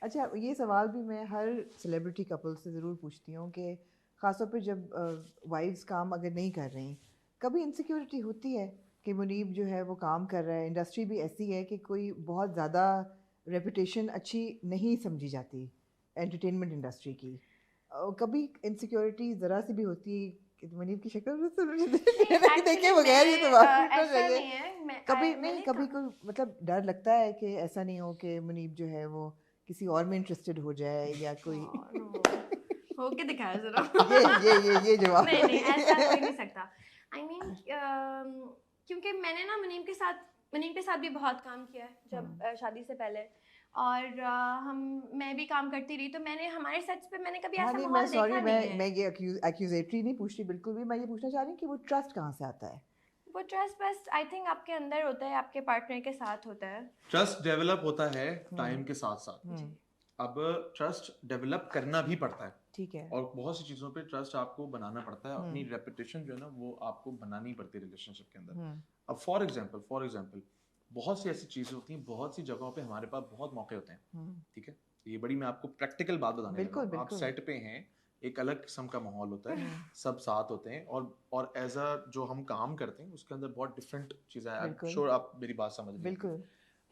اچھا یہ سوال بھی میں ہر سیلیبریٹی کپل سے ضرور پوچھتی ہوں کہ خاص طور پہ جب وائفز کام اگر نہیں کر رہی، کبھی انسیکیورٹی ہوتی ہے کہ منیب جو ہے وہ کام کر رہا ہے، انڈسٹری بھی ایسی ہے کہ کوئی بہت زیادہ ریپوٹیشن اچھی نہیں سمجھی جاتی انٹرٹینمنٹ انڈسٹری کی، کبھی انسیکیورٹی ذرا سی بھی ہوتی ہے کہ منیب کی شکل دیکھے بغیر یہ سوال پوچھنا چاہیے کبھی نہیں، کبھی کوئی مطلب ڈر لگتا ہے کہ ایسا نہیں ہو کہ منیب جو ہے وہ کسی اور میں انٹرسٹڈ ہو جائے یا کوئی ہو کے دکھایا ذرا. یہ جواب نہیں ایسا ہو ہی نہیں سکتا. آئی مین کیونکہ میں نے نا منیم کے ساتھ بھی بہت کام کیا ہے جب شادی سے پہلے، اور میں بھی کام کرتی رہی، تو میں نے ہمارے سیٹس پہ میں نے کبھی ایسا ماحول دیکھا نہیں ہے. میں یہ ایکیوزیٹری نہیں پوچھ رہی بالکل بھی، میں یہ پوچھنا چاہ رہی ہوں کہ وہ ٹرسٹ کہاں سے آتا ہے؟ وہ ٹرسٹ بس آئی تھنک آپ کے اندر ہوتا ہے، آپ کے پارٹنر کے ساتھ ہوتا ہے. ٹرسٹ ڈیولپ ہوتا ہے ٹائم کے ساتھ ساتھ. اب ٹرسٹ ڈیولپ کرنا بھی پڑتا ہے، ٹھیک ہے، اور بہت سی چیزوں پہ ٹرسٹ آپ کو بنانا پڑتا ہے. اپنی ریپوٹیشن جو ہے نا وہ آپ کو بنانی پڑتی ہے ریلیشن شپ کے اندر. اب فار ایگزامپل بہت سی ایسی چیزیں ہوتی ہیں، بہت سی جگہوں پہ ہمارے پاس بہت موقع ہوتے ہیں، ٹھیک ہے. یہ بڑی میں آپ کو پریکٹیکل بات بتانے لگا ہوں. آپ سیٹ پہ ہیں، ایک الگ قسم کا ماحول ہوتا ہے، سب ساتھ ہوتے ہیں، اور ایز اے جو ہم کام کرتے ہیں اس کے اندر بہت ڈفرینٹ چیزیں ہیں. شور آپ میری بات سمجھ رہے ہیں.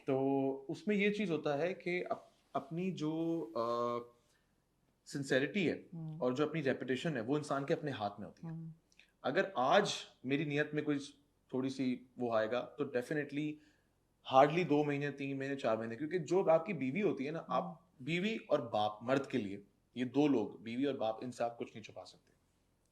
تو اس میں یہ چیز ہوتا ہے کہ اپنی جو سنسیریٹی ہے اور جو اپنی ریپوٹیشن ہے وہ انسان کے اپنے ہاتھ میں ہوتی ہے. اگر آج میری نیت میں کوئی تھوڑی سی وہ آئے گا تو ڈیفینیٹلی ہارڈلی 2 مہینے 3 مہینے 4 مہینے، کیونکہ جو آپ کی بیوی ہوتی ہے نا، آپ بیوی اور باپ، مرد کے لیے یہ دو لوگ، بیوی اور باپ، ان سے آپ کچھ نہیں چھپا سکتے،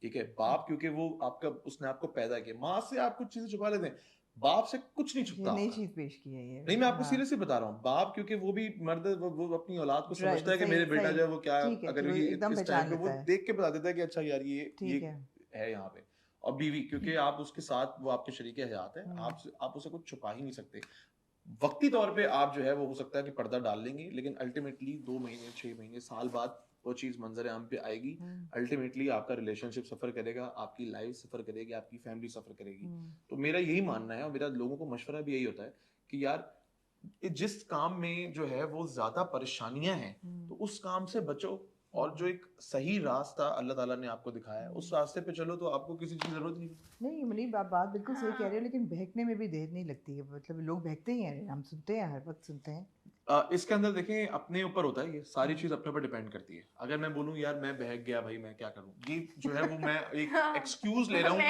ٹھیک ہے. باپ کیونکہ وہ آپ کا، اس نے آپ کو پیدا کیا. ماں سے آپ کچھ چیزیں چھپا لیتے ہیں، باپ سے کچھ نہیں چھپتا. نئی چیز پیش کی ہے یہ. نہیں میں آپ کو سیریسلی بتا رہا ہوں. باپ کیونکہ وہ بھی مرد، وہ اپنی اولاد کو سمجھتا ہے کہ میرے بیٹا جو ہے وہ کیا، اگر یہ اس ٹائم پہ وہ دیکھ کے بتا دیتا ہے کہ اچھا یار یہ ہے یہاں پہ. اور بیوی کیونکہ آپ اس کے ساتھ، وہ آپ کے شریک حیات ہے، آپ اسے کچھ چھپا ہی نہیں سکتے. وقتی طور پہ آپ جو ہے وہ ہو سکتا ہے کہ پردہ ڈال لیں گے، لیکن الٹیمیٹلی 2 مہینے 6 مہینے سال بعد وہ چیز منظر عام پہ آئے گی. الٹیمیٹلی آپ کا ریلیشن شپ سفر کرے گا، آپ کی لائف سفر کرے گی، آپ کی فیملی سفر کرے گی. تو میرا یہی ماننا ہے، اور میرا لوگوں کو مشورہ بھی یہی ہوتا ہے کہ یار جس کام میں جو ہے وہ زیادہ پریشانیاں ہیں تو اس کام سے بچو، اور جو ایک صحیح راستہ اللہ تعالیٰ نے آپ کو دکھایا ہے اس راستے پہ چلو، تو آپ کو کسی چیز کی ضرورت نہیں. منیب آپ بات بالکل صحیح کہہ رہے ہو، لیکن بہکنے میں بھی دیر نہیں لگتی ہے. مطلب لوگ بہکتے ہی ہیں، ہم سنتے ہیں، ہر وقت سنتے ہیں. اس کے اندر دیکھیں اپنے اوپر ہوتا ہے، یہ ساری چیز اپنے اوپر ڈیپینڈ کرتی ہے. اگر میں بولوں یار میں بہک گیا بھائی میں کیا کروں، یہ جو ہے وہ میں ایک ایکسکیوز لے رہا ہوں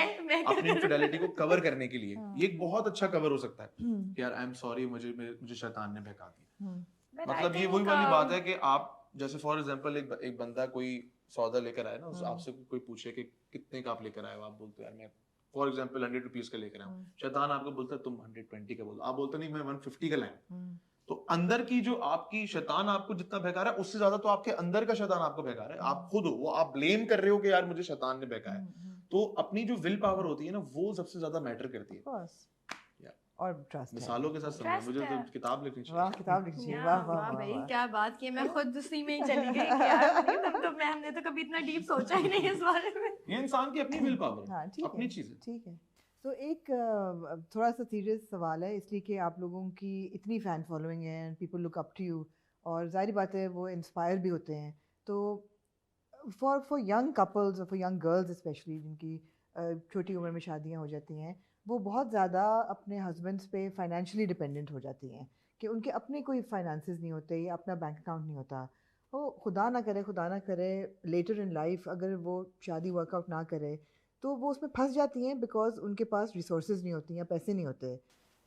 اپنی انفیڈیلٹی کو کور کرنے کے لیے. یہ ایک بہت اچھا کور ہو سکتا ہے کہ یار آئی ایم سوری، مجھے شیطان نے بہکا دیا. مطلب یہ وہی والی بات ہے کہ آپ جیسے فار ایگزامپل ایک بندہ کوئی سودا لے کر آئے نا، آپ سے کوئی پوچھے کہ کتنے کا آپ لے کر آئے ہو، آپ بولتے یار میں فار ایگزامپل 100 روپیز کا لے کر آیا ہوں. شیطان آپ کو بولتا ہے تم 120 کا بولو، آپ بولتے نہیں میں 150 کا لایا. تو اندر کی جو آپ کی شیطان آپ کو جتنا بہکا رہا ہے اس سے زیادہ تو آپ کے اندر کا شیطان آپ کو بہکا رہا ہے. آپ خود ہو وہ، آپ بلیم کر رہے ہو کہ یار مجھے شیطان نے بہکایا. تو اپنی جو ول پاور ہوتی ہے نا وہ سب سے زیادہ میٹر کرتی ہے. اور ٹرسٹ مثالوں کے ساتھ سمجھیں، مجھے تو کتاب لکھنی چاہیے. واہ کتاب لکھنی چاہیے. واہ واہ بھائی کیا بات کی، میں خود اسی میں ہی چلی گئی کہ یار ہم نے تو کبھی اتنا ڈیپ سوچا ہی نہیں اس بارے میں. یہ انسان کی اپنی ول پاور ہے، اپنی چیز ہے. ٹھیک ہے. تو ایک تھوڑا سا سیریس سوال ہے، اس لیے کہ آپ لوگوں کی اتنی فین فالوئنگ ہے، people look up to you, اور ظاہری بات ہے وہ انسپائر بھی ہوتے ہیں. تو فار ینگ کپلز اور فار ینگ گرلز اسپیشلی جن کی چھوٹی عمر میں شادیاں ہو جاتی ہیں، وہ بہت زیادہ اپنے ہسبینڈس پہ فائنینشلی ڈپینڈنٹ ہو جاتی ہیں کہ ان کے اپنے کوئی فائنانسز نہیں ہوتے یا اپنا بینک اکاؤنٹ نہیں ہوتا. وہ خدا نہ کرے لیٹر ان لائف اگر وہ شادی ورک آؤٹ نہ کرے تو وہ اس میں پھنس جاتی ہیں بیکاز ان کے پاس ریسورسز نہیں ہوتی یا پیسے نہیں ہوتے.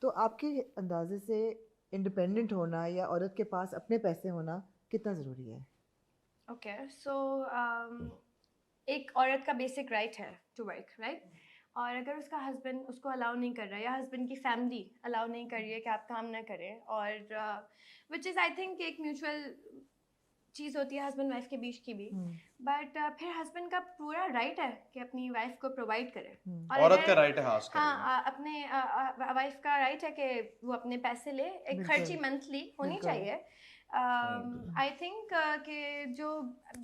تو آپ کے اندازے سے انڈیپینڈنٹ ہونا یا عورت کے پاس اپنے پیسے ہونا کتنا ضروری ہے؟ اوکے سو ایک عورت کا بیسک رائٹ ہے ٹو ورک، رائٹ؟ اور اگر اس کا ہسبینڈ اس کو الاؤ نہیں کر رہا ہے یا ہسبینڈ کی فیملی الاؤ نہیں کر رہی ہے کہ آپ کام نہ کریں، اور وچ از آئی تھنک ایک میوچول چیز ہوتی ہے ہسبینڈ وائف کے بیچ کی بھی، بٹ پھر ہسبینڈ کا پورا رائٹ ہے کہ اپنی وائف کو پرووائڈ کرے. عورت کا رائٹ ہے ہاں اپنے وائف کا رائٹ ہے کہ وہ اپنے پیسے لے، ایک خرچی منتھلی ہونی چاہیے. آئی تھنک کہ جو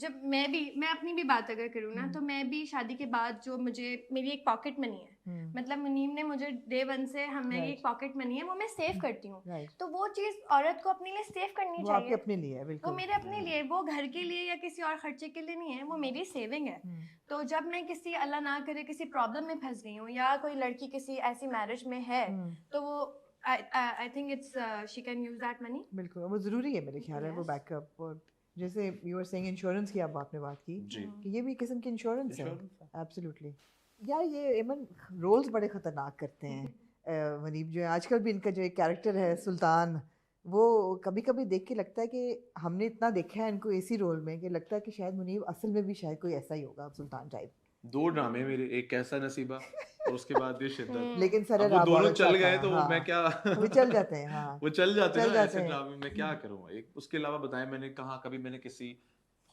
جب میں اپنی بھی بات اگر کروں نا تو میں بھی شادی کے بعد جو میری ایک پاکٹ منی ہے, مطلب منیم نے مجھے ڈے ون سے میری ایک پاکٹ منی ہے, وہ میں سیو کرتی ہوں. تو وہ چیز عورت کو اپنے لیے سیو کرنی چاہیے, اپنے لیے وہ میرے اپنے لیے, وہ گھر کے لیے یا کسی اور خرچے کے لیے نہیں ہے, وہ میری سیونگ ہے. تو جب میں کسی اللہ نہ کرے کسی پرابلم میں پھنس گئی ہوں یا کوئی لڑکی کسی ایسی میرج میں ہے تو وہ I think it's she can use that money. بالکل وہ ضروری ہے میرے خیال ہے وہ بیک اپ. اور جیسے یو آر سیئنگ انشورنس کی اب آپ نے بات کی کہ یہ بھی قسم کی انشورنس ہے. ایبسلیوٹلی. یار یہ ایمن رولز بڑے خطرناک کرتے ہیں. منیب جو ہے آج کل بھی ان کا جو ایک کیریکٹر ہے سلطان, وہ کبھی کبھی دیکھ کے لگتا ہے کہ ہم نے اتنا دیکھا ہے ان کو اسی رول میں کہ لگتا ہے کہ شاید منیب اصل میں بھی شاید کوئی ایسا ہی ہوگا سلطان ٹائپ. 2 ڈرامے میرے, ایک کیسا نصیبہ اور اس کے بعد یہ شدت. لیکن سر وہ دونوں چل گئے تو میں کیا, وہ چل جاتے ہیں. ہاں وہ چل جاتے ہیں ایسے ڈرامے میں کیا کروں. ایک اس کے علاوہ بتائیں میں نے کہاں کبھی میں نے کسی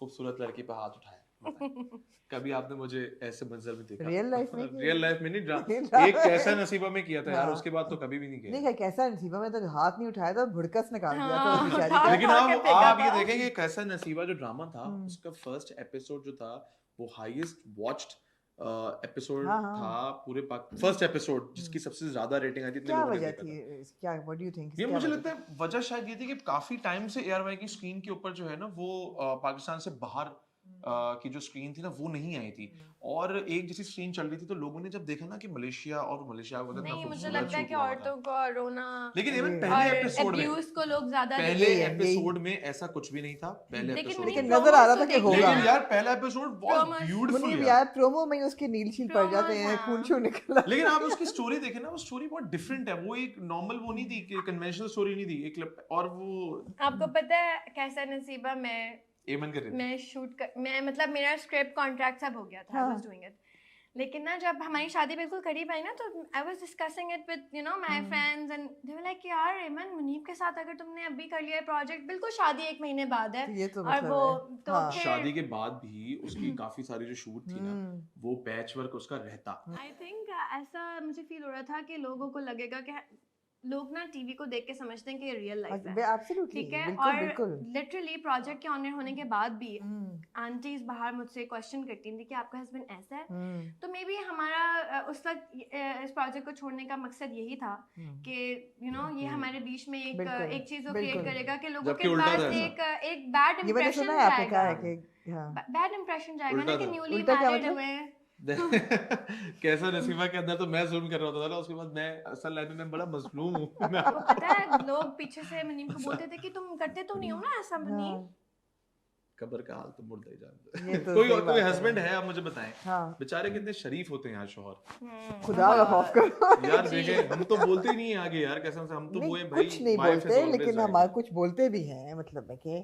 خوبصورت لڑکی پہ ہاتھ اٹھایا, کبھی آپ نے مجھے ایسے منظر میں دیکھا ریئل لائف میں؟ ریئل لائف میں نہیں, ایک کیسا نصیبہ میں کیا تھا یار, اس کے بعد تو کبھی بھی نہیں کیا. نہیں کیسا نصیبہ میں تو ہاتھ نہیں اٹھایا تھا, بھڑکس نکال دیا تھا. لیکن آپ یہ دیکھیں کہ کیسا نصیبہ جو ڈرامہ تھا اس کا فرسٹ ایپیسوڈ جو تھا وہ ہائیسٹ واچڈ ایپیسوڈ تھا پورے فرسٹ ایپیسوڈ, جس کی سب سے زیادہ ریٹنگ آئی تھی. کیا وجہ تھی, کیا واٹ ڈو یو تھنک؟ یہ مجھے لگتا ہے وجہ شاید یہ تھی کہ کافی ٹائم سے اے آر وائی کی اسکرین کے اوپر جو ہے نا وہ پاکستان سے باہر کی جو اسکرین تھی نا وہ نہیں آئی تھی, اور ایک جیسی اسکرین چل رہی تھی. تو لوگوں نے جب دیکھا نا کہ ملیشیا مجھے لگتا ہے کہ عورتوں کو رونا, لیکن ایون پہلے ایپیسوڈ میں ایسا کچھ بھی نہیں تھا. لیکن نظر آ رہا تھا کہ ہوگا. لیکن یار پہلا ایپیسوڈ بہت بیوٹیفل یار, پرومو میں اس کے نیل چھیل پڑ جاتے ہیں, خون شو نکلا. لیکن آپ اس کی اسٹوری دیکھیں نا, وہ اسٹوری بہت ڈفرینٹ ہے. وہ ایک نارمل وہ نہیں تھی کہ کنونشنل اسٹوری نہیں تھی ایک, اور وہ آپ کو پتہ ہے کیسا نصیبہ میں شوٹ میں مطلب میرا اسکرپٹ کانٹریکٹ سب ہو گیا تھا, I was doing it. لیکن نا جب ہماری شادی بالکل قریب آئی نا تو I was discussing it with you know my friends and they were like یار ایمن منیب کے ساتھ اگر تم نے ابھی کر لیا ہے پروجیکٹ, بالکل شادی 1 مہینے بعد ہے, اور وہ تو شادی کے بعد بھی اس کی کافی ساری جو شوٹ تھی نا وہ پیچ ورک اس کا رہتا. I think ایسا مجھے فیل ہو رہا تھا کہ لوگوں کو لگے گا کہ لوگ نا ٹی وی کو دیکھ کے سمجھتے ہیں کہ یہ ریئل لائف ہے, ٹھیک ہے. اور لٹرلی پروجیکٹ کے آنر ہونے کے بعد بھی آنٹیز باہر مجھ سے کوشچن کرتی تھیں کہ آپ کا ہسبینڈ ایسا ہے. تو مے بی ہمارا اس وقت اس پروجیکٹ کو چھوڑنے کا مقصد یہی تھا کہ یو نو یہ ہمارے بیچ میں ایک چیز کو کریٹ کرے گا کہ لوگوں کے پاس ایک بیڈ امپریشن جائے گا, بیڈ امپریشن جائے گا نا کہ نیولی میرڈ ہوئے ہیں. کیسا نصیبہ کے اندر تو میں ظلم کر رہا ہوتا تھا نا, اس کے بعد میں اصل لائف میں بڑا مظلوم ہوں. پتہ ہے لوگ پیچھے سے منیم کو بولتے تھے کہ تم کرتے تو نہیں ہو نا ایسا. منیم قبر کا حال تو مردہ ہی جانتا ہے. کوئی ہسبینڈ ہے آپ مجھے بتائیں, بیچارے کتنے شریف ہوتے ہیں یار شوہر, خدا کا خوف کرو یار. دیکھیں ہم تو بولتے ہی نہیں ہیں آگے یار, قسم سے ہم تو وہ ہیں بھائی کچھ نہیں بولتے, لیکن ہمارا کچھ بولتے بھی ہیں, مطلب ہے کہ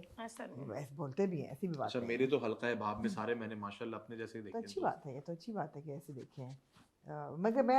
بولتے بھی ہیں, ایسی بھی بات. اچھا میرے تو حلقہ باب میں سارے میں نے ماشاءاللہ اپنے جیسے دیکھے. اچھی بات ہے, یہ تو اچھی بات ہے کہ ایسے دیکھے ہیں. مگر میں